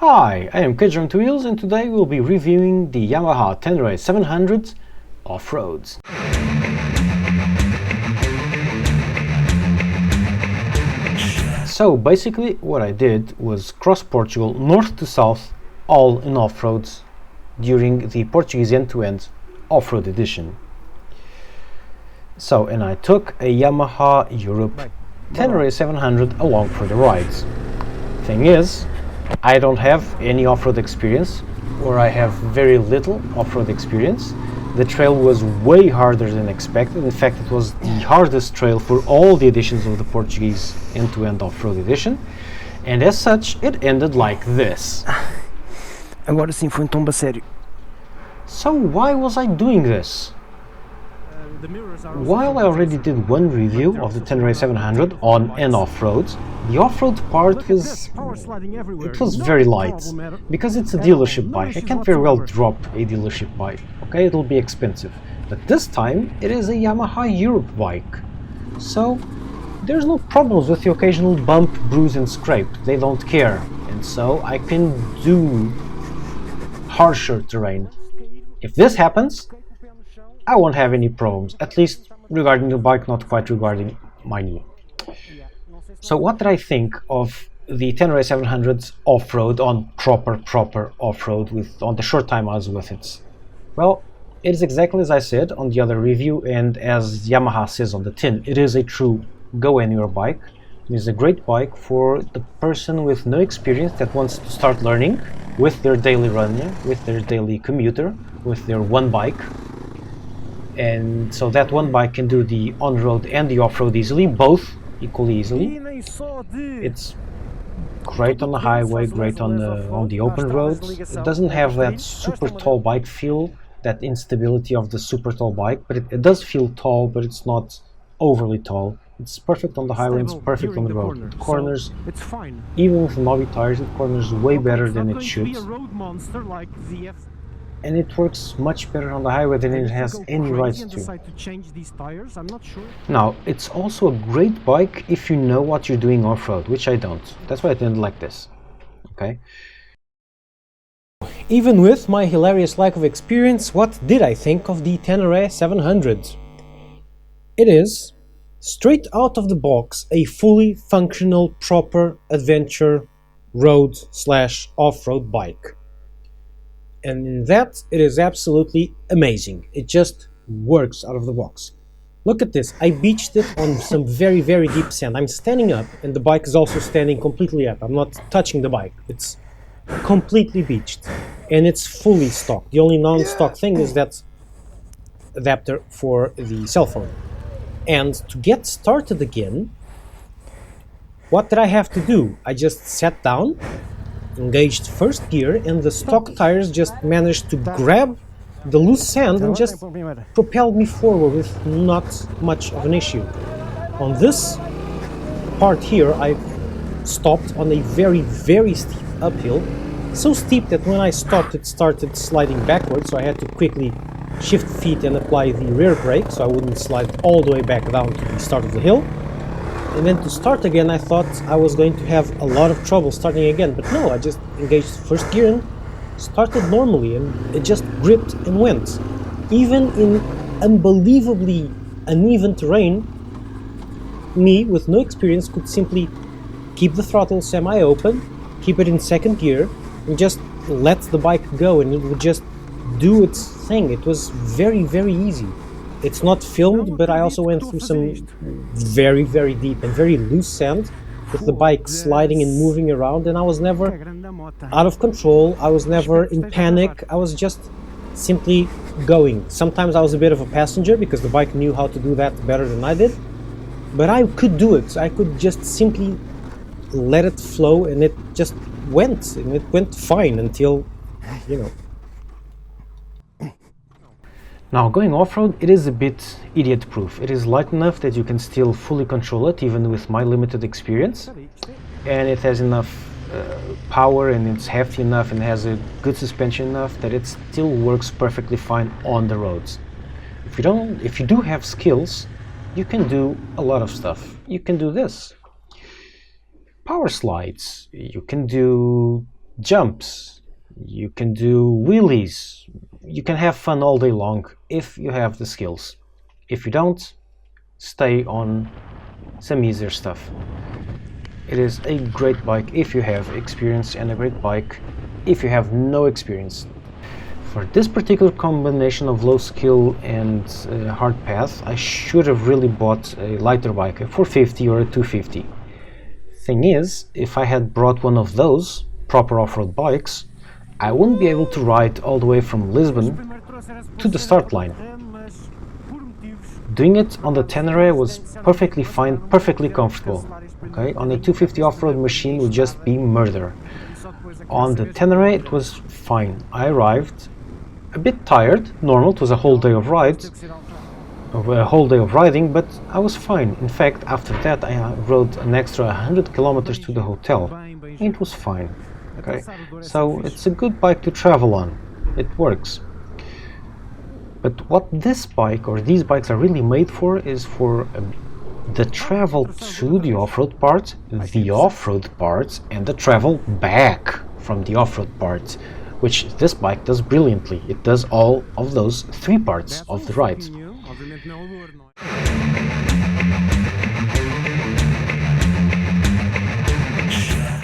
Hi, I am CagerOnTwoWheels and today we'll be reviewing the Yamaha Ténéré 700 off-roads. So basically what I did was cross Portugal north to south, all in off-roads during the Portuguese end-to-end off-road edition. And I took a Yamaha Europe Ténéré 700 along for the rides. Thing is, I don't have any off-road experience, or I have very little off-road experience. The trail was way harder than expected. In fact, it was the hardest trail for all the editions of the Portuguese end-to-end off-road edition, and as such, it ended like this. Agora sim foi tomba sério. So why was I doing this? While I already did one review of the Ténéré 700 on and off-road, the off-road part was very light, because it's a dealership bike. I can't very well drop a dealership bike, okay, it'll be expensive. But this time it is a Yamaha Europe bike, so there's no problems with the occasional bump, bruise and scrape. They don't care, and so I can do harsher terrain. If this happens, I won't have any problems, at least regarding the bike, not quite regarding my knee. So what did I think of the Ténéré 700's off-road on proper off-road on the short time I was with it? Well, it is exactly as I said on the other review, and as Yamaha says on the tin, it is a true go-anywhere bike. It is a great bike for the person with no experience that wants to start learning with their daily runner, with their daily commuter, with their one bike. And so that one bike can do the on-road and the off-road easily, both equally easily. It's great on the highway, great on the open roads. It doesn't have that super tall bike feel, that instability of the super tall bike, but it does feel tall, but it's not overly tall. It's perfect on the highway, it's perfect on the road. The corners, even with knobby tires, it corners way better than it should. And it works much better on the highway than it has any rights to. Now, it's also a great bike if you know what you're doing off-road, which I don't. That's why I didn't like this. Okay. Even with my hilarious lack of experience, what did I think of the Ténéré 700? It is, straight out of the box, a fully functional, proper adventure road/off-road bike. And in that, it is absolutely amazing. It just works out of the box. Look at this. I beached it on some very deep sand. I'm standing up and the bike is also standing completely up. I'm not touching the bike. It's completely beached and it's fully stock. The only non-stock thing is that adapter for the cell phone. And to get started again, what did I have to do? I just sat down, engaged first gear, and the stock tires just managed to grab the loose sand and just propelled me forward with not much of an issue. On this part here, I stopped on a very steep uphill, so steep that when I stopped it started sliding backwards, so I had to quickly shift feet and apply the rear brake so I wouldn't slide all the way back down to the start of the hill. And then to start again, I thought I was going to have a lot of trouble starting again, but no, I just engaged first gear and started normally, and it just gripped and went. Even in unbelievably uneven terrain, me with no experience could simply keep the throttle semi-open, keep it in second gear, and just let the bike go, and it would just do its thing. It was very easy. It's not filmed, but I also went through some very deep and very loose sand with the bike sliding and moving around, and I was never out of control, I was never in panic, I was just simply going. Sometimes I was a bit of a passenger because the bike knew how to do that better than I did, but I could do it. I could just simply let it flow, and it just went, and it went fine until, you know. Now, going off-road, it is a bit idiot-proof. It is light enough that you can still fully control it, even with my limited experience. And it has enough power, and it's hefty enough, and has a good suspension enough that it still works perfectly fine on the roads. If you do have skills, you can do a lot of stuff. You can do this. Power slides. You can do jumps, you can do wheelies, you can have fun all day long if you have the skills. If you don't, stay on some easier stuff. It is a great bike if you have experience and a great bike if you have no experience. For this particular combination of low skill and hard path, I should have really bought a lighter bike, a 450 or a 250. Thing is, if I had brought one of those proper off-road bikes, I wouldn't be able to ride all the way from Lisbon to the start line. Doing it on the Ténére was perfectly fine, perfectly comfortable. Okay, on the 250 off-road machine would just be murder. On the Ténére it was fine. I arrived a bit tired, normal, it was a whole day of rides, a whole day of riding, but I was fine. In fact, after that I rode an extra 100 kilometers to the hotel. It was fine. Okay, so it's a good bike to travel on. It works. But what this bike or these bikes are really made for is for the travel to the off-road part, the off-road part, and the travel back from the off-road part, which this bike does brilliantly. It does all of those three parts of the ride.